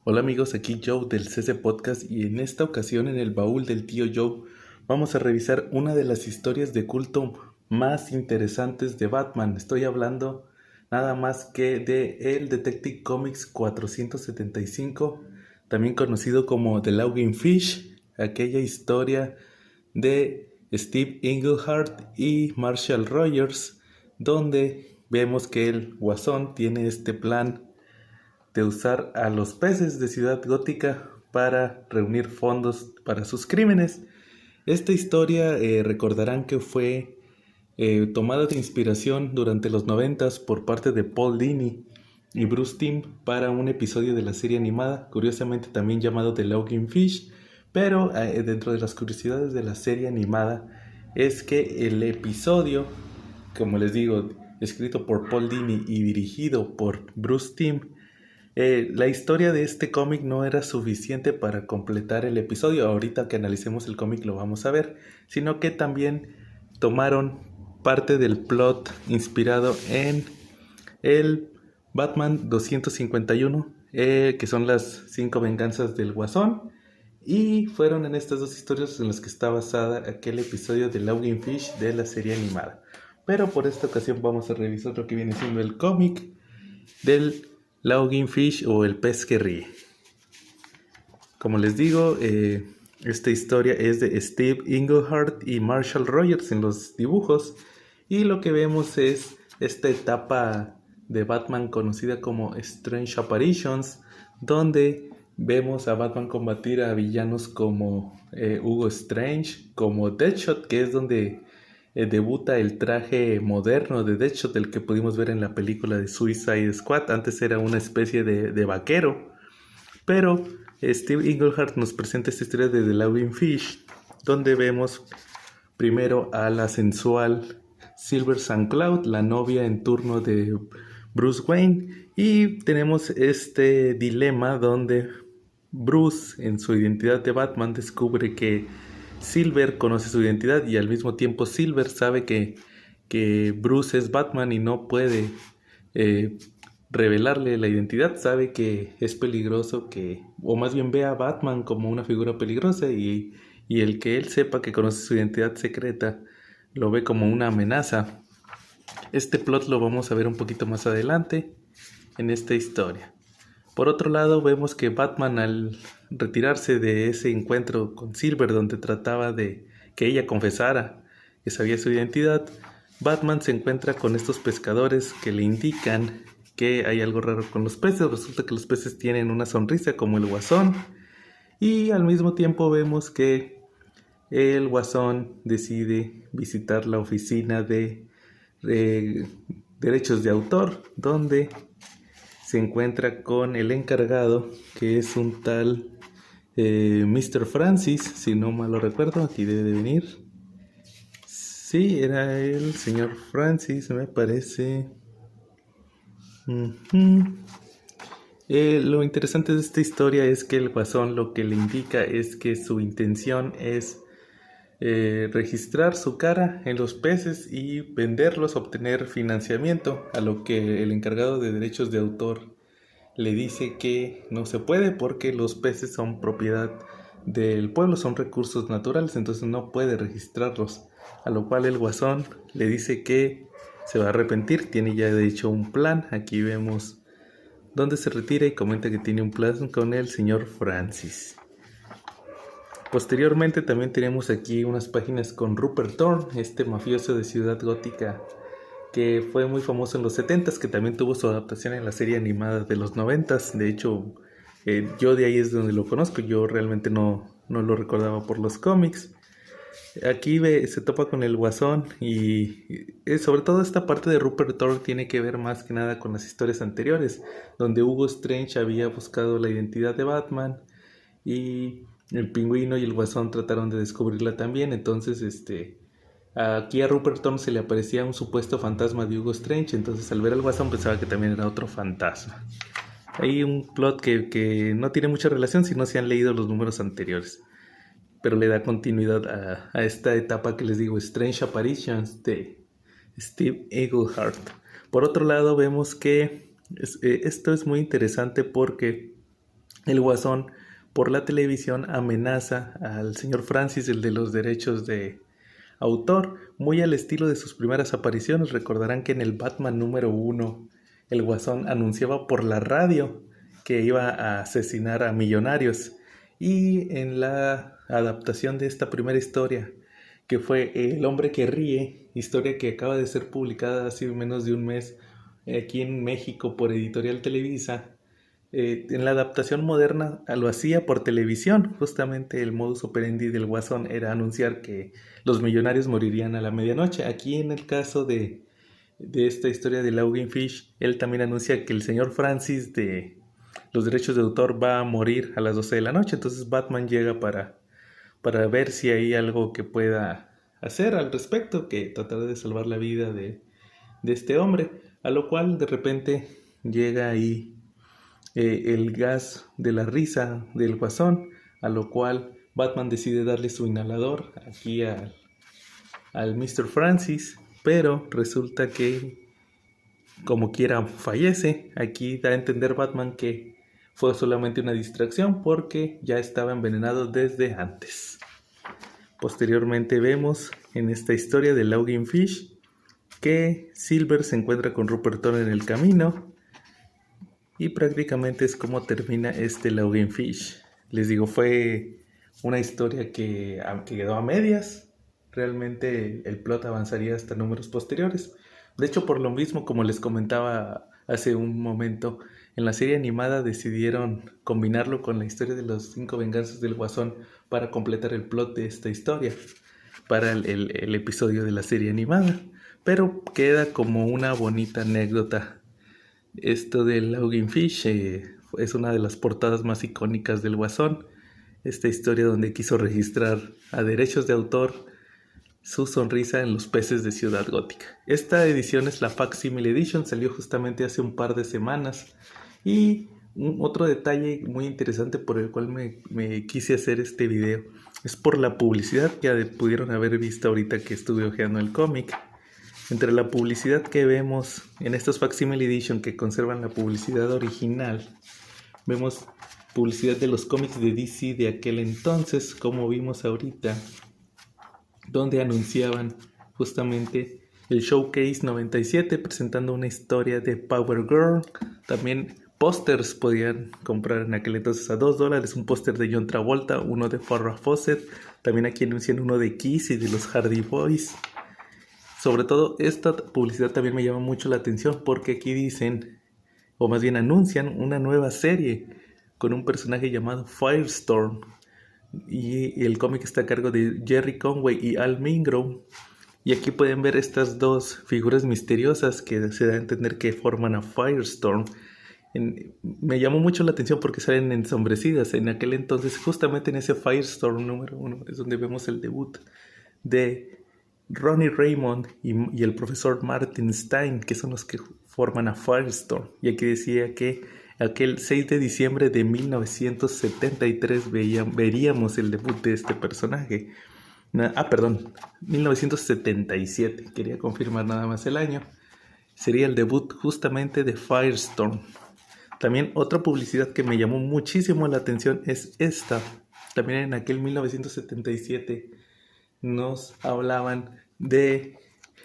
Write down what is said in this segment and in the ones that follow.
Hola amigos, aquí Joe del CC Podcast y en esta ocasión en el baúl del tío Joe vamos a revisar una de las historias de culto más interesantes de Batman. Estoy hablando nada más que de el Detective Comics 475, también conocido como The Laughing Fish, aquella historia de Steve Englehart y Marshall Rogers, donde vemos que el Guasón tiene este plan de usar a los peces de Ciudad Gótica para reunir fondos para sus crímenes. Esta historia recordarán que fue tomada de inspiración durante los 90 por parte de Paul Dini y Bruce Timm para un episodio de la serie animada, curiosamente también llamado The Laughing Fish, pero dentro de las curiosidades de la serie animada es que el episodio, como les digo, escrito por Paul Dini y dirigido por Bruce Timm, la historia de este cómic no era suficiente para completar el episodio. Ahorita que analicemos el cómic lo vamos a ver, sino que también tomaron parte del plot inspirado en el Batman 251, que son las 5 venganzas del Guasón, y fueron en estas dos historias en las que está basada aquel episodio de Laughing Fish de la serie animada. Pero por esta ocasión vamos a revisar lo que viene siendo el cómic del Laughing Fish o el pez que ríe. Como les digo, esta historia es de Steve Englehart y Marshall Rogers en los dibujos, y lo que vemos es esta etapa de Batman conocida como Strange Apparitions, donde vemos a Batman combatir a villanos como Hugo Strange, como Deadshot, que es donde debuta el traje moderno de Deadshot, el que pudimos ver en la película de Suicide Squad. Antes era una especie de vaquero, pero Steve Englehart nos presenta esta historia de The Laughing Fish, donde vemos primero a la sensual Silver St. Cloud, la novia en turno de Bruce Wayne, y tenemos este dilema donde Bruce, en su identidad de Batman, descubre que Silver conoce su identidad y al mismo tiempo Silver sabe que Bruce es Batman y no puede revelarle la identidad. Sabe que es peligroso, o más bien ve a Batman como una figura peligrosa, y el que él sepa que conoce su identidad secreta lo ve como una amenaza. Este plot lo vamos a ver un poquito más adelante en esta historia. Por otro lado, vemos que Batman, al retirarse de ese encuentro con Silver donde trataba de que ella confesara que sabía su identidad, Batman se encuentra con estos pescadores que le indican que hay algo raro con los peces. Resulta que los peces tienen una sonrisa como el Guasón, y al mismo tiempo vemos que el Guasón decide visitar la oficina de derechos de autor, donde se encuentra con el encargado, que es un tal Mr. Francis, si no mal lo recuerdo. Aquí debe de venir. Sí, era el señor Francis, me parece. Lo interesante de esta historia es que el Guasón lo que le indica es que su intención es registrar su cara en los peces y venderlos, obtener financiamiento, a lo que el encargado de derechos de autor le dice que no se puede porque los peces son propiedad del pueblo, son recursos naturales, entonces no puede registrarlos, a lo cual el Guasón le dice que se va a arrepentir. Tiene ya de hecho un plan. Aquí vemos donde se retira y comenta que tiene un plan con el señor Francis. Posteriormente también tenemos aquí unas páginas con Rupert Thorne, este mafioso de Ciudad Gótica que fue muy famoso en los 70s, que también tuvo su adaptación en la serie animada de los 90s. De hecho, yo de ahí es donde lo conozco. Yo realmente no lo recordaba por los cómics. Aquí se topa con el Guasón y sobre todo esta parte de Rupert Thorne tiene que ver más que nada con las historias anteriores, donde Hugo Strange había buscado la identidad de Batman y el Pingüino y el Guasón trataron de descubrirla también. Entonces, aquí a Rupert Thorne se le aparecía un supuesto fantasma de Hugo Strange, entonces al ver al Guasón pensaba que también era otro fantasma. Hay un plot que no tiene mucha relación si no se han leído los números anteriores, pero le da continuidad a esta etapa que les digo, Strange Apparitions de Steve Englehart. Por otro lado, vemos que esto es muy interesante porque el Guasón por la televisión amenaza al señor Francis, el de los derechos de autor, muy al estilo de sus primeras apariciones. Recordarán que en el Batman número 1, el Guasón anunciaba por la radio que iba a asesinar a millonarios. Y en la adaptación de esta primera historia, que fue El hombre que ríe, historia que acaba de ser publicada hace menos de un mes aquí en México por Editorial Televisa, en la adaptación moderna lo hacía por televisión. Justamente el modus operandi del Guasón era anunciar que los millonarios morirían a la medianoche. Aquí en el caso de esta historia de Logan Fish, él también anuncia que el señor Francis de los derechos de autor va a morir a las 12 de la noche. Entonces Batman llega para ver si hay algo que pueda hacer al respecto, que tratar de salvar la vida de este hombre. A lo cual de repente llega ahí el gas de la risa del Guasón, a lo cual Batman decide darle su inhalador aquí al Mr. Francis, pero resulta que como quiera fallece. Aquí da a entender Batman que fue solamente una distracción porque ya estaba envenenado desde antes. Posteriormente vemos en esta historia de Logan Fish que Silver se encuentra con Rupert Thorne en el camino. Y prácticamente es como termina este Logan Fish. Les digo, fue una historia que quedó a medias. Realmente el plot avanzaría hasta números posteriores. De hecho, por lo mismo, como les comentaba hace un momento, en la serie animada decidieron combinarlo con la historia de los 5 venganzas del Guasón para completar el plot de esta historia para el episodio de la serie animada. Pero queda como una bonita anécdota. Esto de Logan Fish es una de las portadas más icónicas del Guasón. Esta historia donde quiso registrar a derechos de autor su sonrisa en los peces de Ciudad Gótica. Esta edición es la Facsimile Edition, salió justamente hace un par de semanas. Y otro detalle muy interesante por el cual me quise hacer este video es por la publicidad que pudieron haber visto ahorita que estuve hojeando el cómic. Entre la publicidad que vemos en estos Facsimile Edition que conservan la publicidad original, vemos publicidad de los cómics de DC de aquel entonces, como vimos ahorita, donde anunciaban justamente el Showcase 97 presentando una historia de Power Girl. También pósters podían comprar en aquel entonces a $2, un póster de John Travolta, uno de Farrah Fawcett. También aquí anuncian uno de Kiss y de los Hardy Boys. Sobre todo esta publicidad también me llama mucho la atención porque aquí dicen, o más bien anuncian, una nueva serie con un personaje llamado Firestorm. Y el cómic está a cargo de Jerry Conway y Al Mingrove. Y aquí pueden ver estas dos figuras misteriosas que se da a entender que forman a Firestorm. Me llamó mucho la atención porque salen ensombrecidas. En aquel entonces, justamente en ese Firestorm número 1, es donde vemos el debut de Ronnie Raymond y el profesor Martin Stein, que son los que forman a Firestorm. Y aquí decía que aquel 6 de diciembre de 1973 veríamos el debut de este personaje. 1977, quería confirmar nada más el año. Sería el debut justamente de Firestorm. También otra publicidad que me llamó muchísimo la atención es esta. También en aquel 1977 nos hablaban de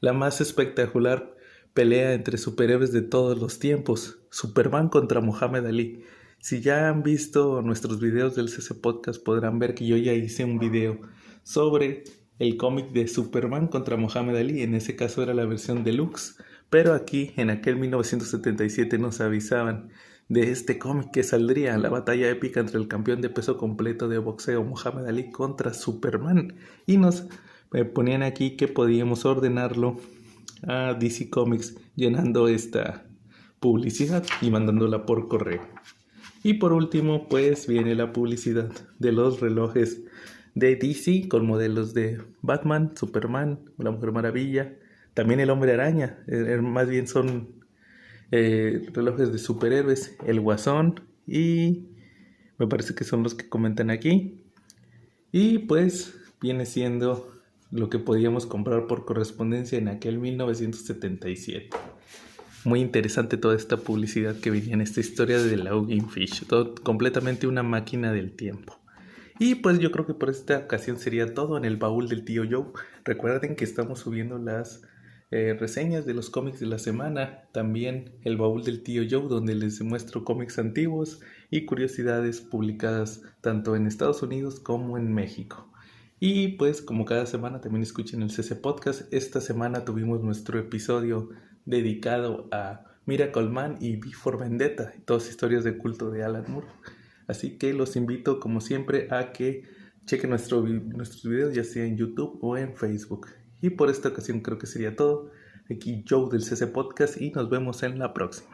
la más espectacular pelea entre superhéroes de todos los tiempos, Superman contra Muhammad Ali. Si ya han visto nuestros videos del CC Podcast podrán ver que yo ya hice un video sobre el cómic de Superman contra Muhammad Ali. En ese caso era la versión deluxe, pero aquí en aquel 1977 nos avisaban de este cómic que saldría, la batalla épica entre el campeón de peso completo de boxeo Muhammad Ali contra Superman, y nos ponían aquí que podíamos ordenarlo a DC Comics llenando esta publicidad y mandándola por correo. Y por último pues viene la publicidad de los relojes de DC con modelos de Batman, Superman, la Mujer Maravilla, también el Hombre Araña. Más bien son relojes de superhéroes, el Guasón, y me parece que son los que comentan aquí. Y pues viene siendo lo que podíamos comprar por correspondencia en aquel 1977. muy interesante toda esta publicidad que venía en esta historia de Laughing Fish, todo completamente una máquina del tiempo. Y pues yo creo que por esta ocasión sería todo en el baúl del tío Joe. Recuerden que estamos subiendo las reseñas de los cómics de la semana, también el baúl del tío Joe, donde les muestro cómics antiguos y curiosidades publicadas tanto en Estados Unidos como en México. Y pues como cada semana también escuchen el CC Podcast. Esta semana tuvimos nuestro episodio dedicado a Miracle Man y V for Vendetta, todas historias de culto de Alan Moore. Así que los invito como siempre a que chequen nuestros videos ya sea en YouTube o en Facebook. Y por esta ocasión creo que sería todo. Aquí Joe del CC Podcast y nos vemos en la próxima.